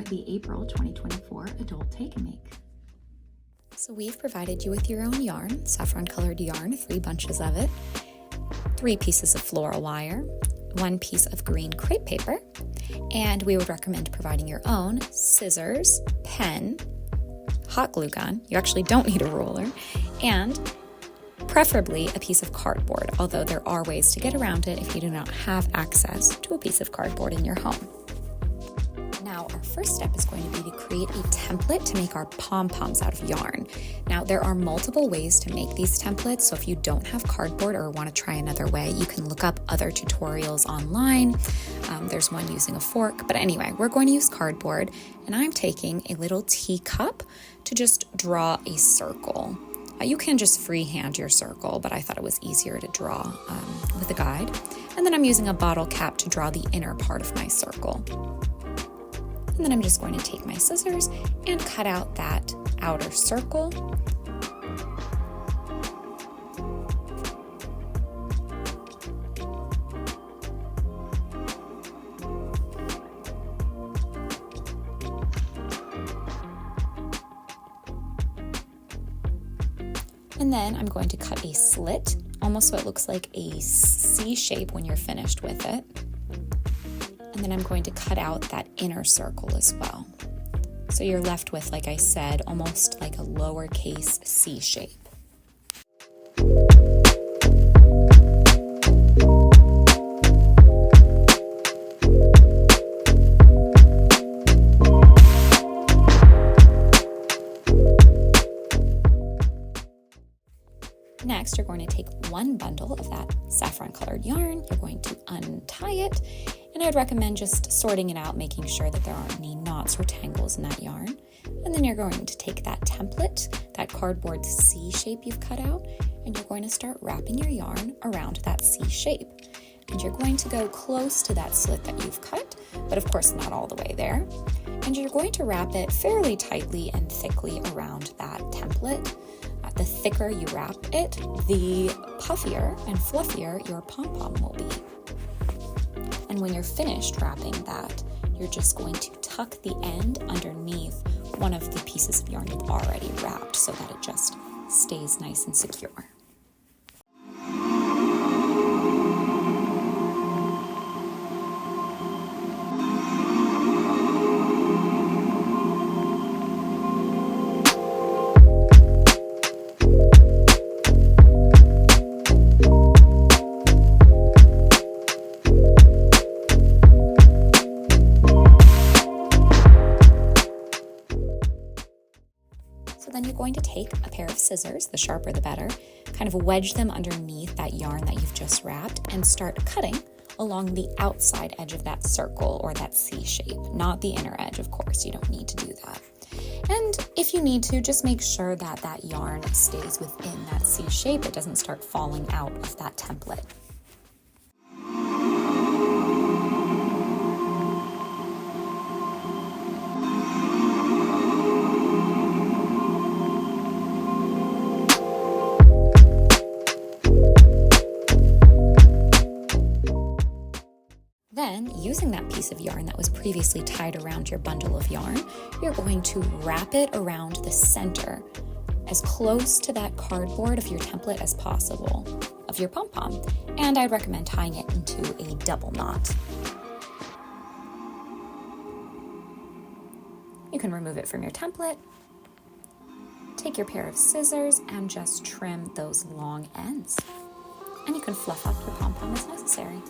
the April 2024 Adult Take and Make. So we've provided you with your own yarn, saffron colored yarn, 3 bunches of it, 3 pieces of floral wire, 1 piece of green crepe paper, and we would recommend providing your own scissors, pen, hot glue gun, you actually don't need a ruler, and preferably a piece of cardboard, although there are ways to get around it if you do not have access to a piece of cardboard in your home. Now, our first step is going to be to create a template to make our pom-poms out of yarn. Now, there are multiple ways to make these templates, so if you don't have cardboard or want to try another way, you can look up other tutorials online. There's one using a fork, but anyway, we're going to use cardboard, and I'm taking a little teacup to just draw a circle. You can just freehand your circle, but I thought it was easier to draw with a guide. And then I'm using a bottle cap to draw the inner part of my circle. And then I'm just going to take my scissors and cut out that outer circle. And then I'm going to cut a slit, almost so it looks like a C shape when you're finished with it. And then I'm going to cut out that inner circle as well. So you're left with, like I said, almost like a lowercase C shape. Next, you're going to take 1 bundle of that saffron colored yarn. You're going to untie it. And I would recommend just sorting it out, making sure that there aren't any knots or tangles in that yarn. And then you're going to take that template, that cardboard C shape you've cut out, and you're going to start wrapping your yarn around that C shape. And you're going to go close to that slit that you've cut, but of course not all the way there. And you're going to wrap it fairly tightly and thickly around that template. The thicker you wrap it, the puffier and fluffier your pom-pom will be. And when you're finished wrapping that, you're just going to tuck the end underneath one of the pieces of yarn you've already wrapped so that it just stays nice and secure. Then you're going to take a pair of scissors, the sharper the better, kind of wedge them underneath that yarn that you've just wrapped and start cutting along the outside edge of that circle or that C shape, not the inner edge, of course. You don't need to do that. And if you need to, just make sure that that yarn stays within that C shape. It doesn't start falling out of that template. Then, using that piece of yarn that was previously tied around your bundle of yarn, you're going to wrap it around the center, as close to that cardboard of your template as possible, of your pom-pom. And I'd recommend tying it into a double knot. You can remove it from your template, take your pair of scissors, and just trim those long ends. And you can fluff up your pom-pom as necessary.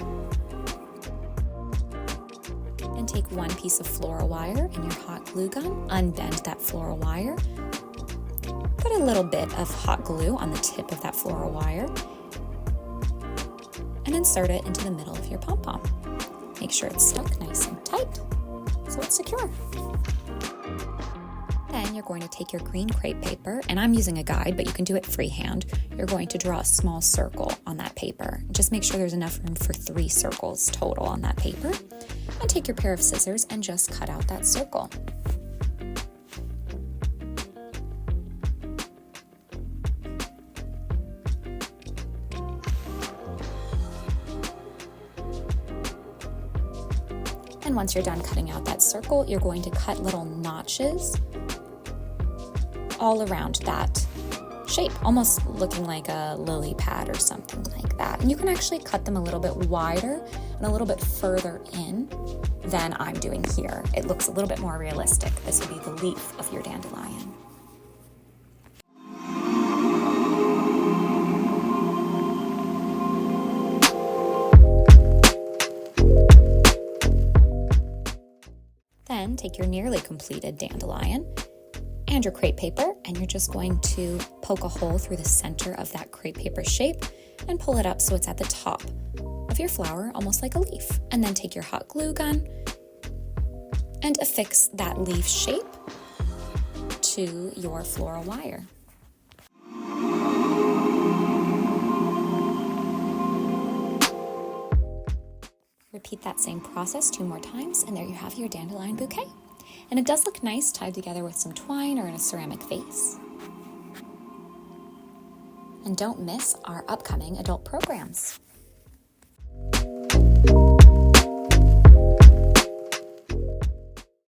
And take 1 piece of floral wire in your hot glue gun, unbend that floral wire, put a little bit of hot glue on the tip of that floral wire, and insert it into the middle of your pom-pom. Make sure it's stuck nice and tight so it's secure. Then you're going to take your green crepe paper, and I'm using a guide, but you can do it freehand. You're going to draw a small circle on that paper. Just make sure there's enough room for 3 circles total on that paper. And take your pair of scissors and just cut out that circle. And once you're done cutting out that circle, you're going to cut little notches all around that shape, almost looking like a lily pad or something like that. And you can actually cut them a little bit wider and a little bit further in than I'm doing here. It looks a little bit more realistic. This would be the leaf of your dandelion. Then take your nearly completed dandelion and your crepe paper, and you're just going to poke a hole through the center of that crepe paper shape and pull it up so it's at the top of your flower, almost like a leaf. And then take your hot glue gun and affix that leaf shape to your floral wire. Repeat that same process 2 more times, and there you have your dandelion bouquet. And it does look nice tied together with some twine or in a ceramic vase. And don't miss our upcoming adult programs.